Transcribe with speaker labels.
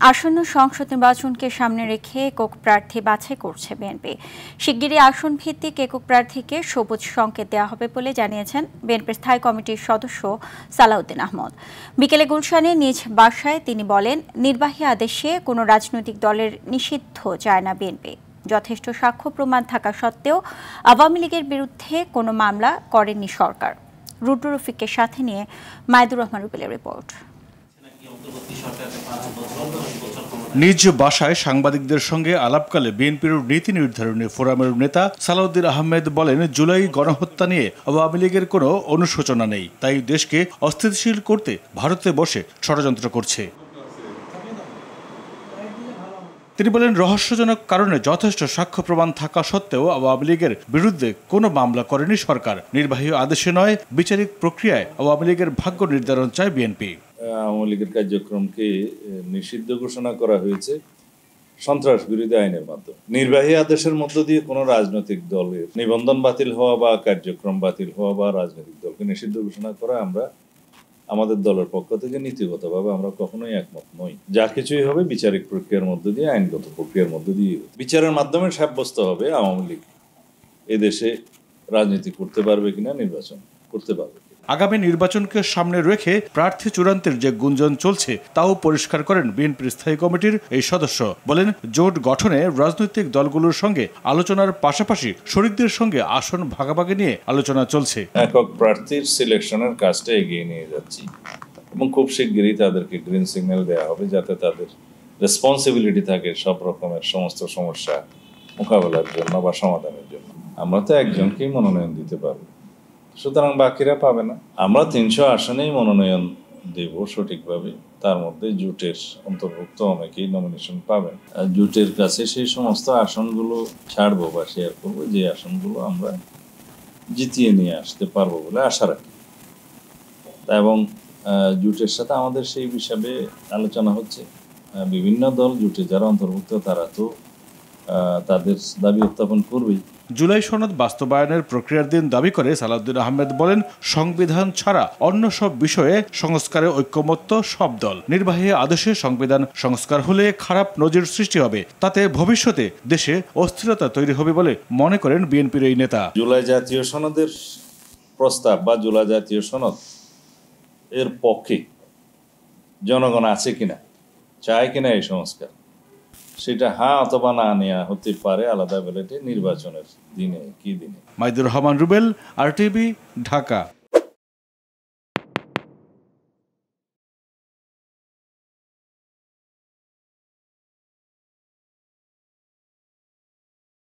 Speaker 1: আসন্ন সংসদ নির্বাচনকে সামনে রেখে একক প্রার্থী বাছাই করছে বিএনপি। শিগগিরই আসন ভিত্তিক একক প্রার্থীকে সবুজ সংকেত দেওয়া হবে বলে জানিয়েছেন বিএনপির স্থায়ী কমিটির সদস্য সালাউদ্দিন আহমদ। বিকেলে গুলশানে নিজ বাসায় তিনি বলেন, নির্বাহী আদেশে কোনো রাজনৈতিক দলের নিষিদ্ধ চায় না বিএনপি। যথেষ্ট সাক্ষ্য প্রমাণ থাকা সত্ত্বেও আওয়ামী লীগের বিরুদ্ধে কোনো মামলা করেনি সরকার। রুদ্র রফিকের সাথে নিয়ে মাইদুর রহমান রুবেলের রিপোর্ট।
Speaker 2: নিজ বাসায় সাংবাদিকদের সঙ্গে আলাপকালে বিএনপির নীতি নির্ধারণী ফোরামের নেতা সালাউদ্দিন আহমেদ বলেন, জুলাই গণহত্যা নিয়ে আওয়ামী লীগের কোনো অনুশোচনা নেই, তাই দেশকে অস্থিতিশীল করতে ভারতে বসে ষড়যন্ত্র করছে। তিনি বলেন, রহস্যজনক কারণে যথেষ্ট সাক্ষ্য প্রমাণ থাকা সত্ত্বেও আওয়ামী লীগের বিরুদ্ধে কোনো মামলা করেনি সরকার। নির্বাহী আদেশে নয়, বিচারিক প্রক্রিয়ায় আওয়ামী লীগের ভাগ্য নির্ধারণ চায় বিএনপি।
Speaker 3: আওয়ামী লীগের কার্যক্রমকে নিষিদ্ধ ঘোষণা করা হয়েছে সন্ত্রাস বিরোধী আইনের মাধ্যমে। নির্বাহী আদেশের মধ্য দিয়ে কোনো রাজনৈতিক দলের নিবন্ধন বাতিল হওয়া বা কার্যক্রম বাতিল হওয়া বা রাজনৈতিক দলকে নিষিদ্ধ ঘোষণা করা আমরা আমাদের দলের পক্ষ থেকে নীতিগতভাবে আমরা কখনোই একমত নই। যা কিছুই হবে বিচারিক প্রক্রিয়ার মধ্য দিয়ে, আইনগত প্রক্রিয়ার মধ্য দিয়ে বিচারের মাধ্যমে সাব্যস্ত হবে আওয়ামী লীগ এদেশে রাজনীতি করতে পারবে কিনা, নির্বাচন করতে পারবে।
Speaker 2: আগামী নির্বাচনকে সামনে রেখে প্রার্থী চূড়ান্তের যে গুঞ্জন চলছে তাও পরিষ্কার করেন বিএনপির স্থায়ী কমিটির এই সদস্য। বলেন, জোট গঠনে রাজনৈতিক দলগুলোর সঙ্গে আলোচনার পাশাপাশি শরিকদের সঙ্গে আসন ভাগাভাগি নিয়ে আলোচনা চলছে।
Speaker 3: একক প্রার্থীর সিলেকশনের কাজটা এগিয়ে নিয়ে যাচ্ছি এবং খুব শিগগিরই তাদেরকে গ্রিন সিগন্যাল দেওয়া হবে, যাতে তাদের রেসপন্সিবিলিটি থাকে সব রকমের সমস্ত সমস্যা মোকাবেলার জন্য বা সমাধানের জন্য। আমরা তো একজনকেই মনোনয়ন দিতে পারবো, সুতরাং বাকিরা পাবে না। আমরা 300 আসনেই মনোনয়ন দেব সঠিকভাবে। তার মধ্যে জোটের অন্তর্ভুক্ত অনেকেই নমিনেশন পাবেন। জোটের কাছে সেই সমস্ত আসনগুলো ছাড়বো বা শেয়ার করবো, যে আসনগুলো আমরা জিতিয়ে নিয়ে আসতে পারবো বলে আশা রাখি। এবং জোটের সাথে আমাদের সেই হিসাবে আলোচনা হচ্ছে। বিভিন্ন দল জোটে যারা অন্তর্ভুক্ত তারা তো তাদের দাবি উত্থাপন করবেই।
Speaker 2: জুলাই সনদ বাস্তবায়নের প্রক্রিয়ার দিন দাবি করে সালাউদ্দিন আহমেদ বলেন, সংবিধান ছাড়া অন্য সব বিষয়ে সংস্কারে ঐক্যমত্য সব দল। নির্বাহী আদেশে সংবিধান সংস্কার হলে খারাপ নজির সৃষ্টি হবে, তাতে ভবিষ্যতে দেশে অস্থিরতা তৈরি হবে বলে মনে করেন বিএনপির এই নেতা।
Speaker 3: জুলাই জাতীয় সনদের প্রস্তাব বা জুলাই জাতীয় সনদ এর পক্ষে জনগণ আছে কিনা, চায় কিনা এই সংস্কার, সেটা হ্যাঁ অথবা না নেওয়া হতে পারে আলাদা ব্যালটে নির্বাচনের দিনে। কি দিনে?
Speaker 2: মাইদুর রহমান রুবেল, RTV, ঢাকা।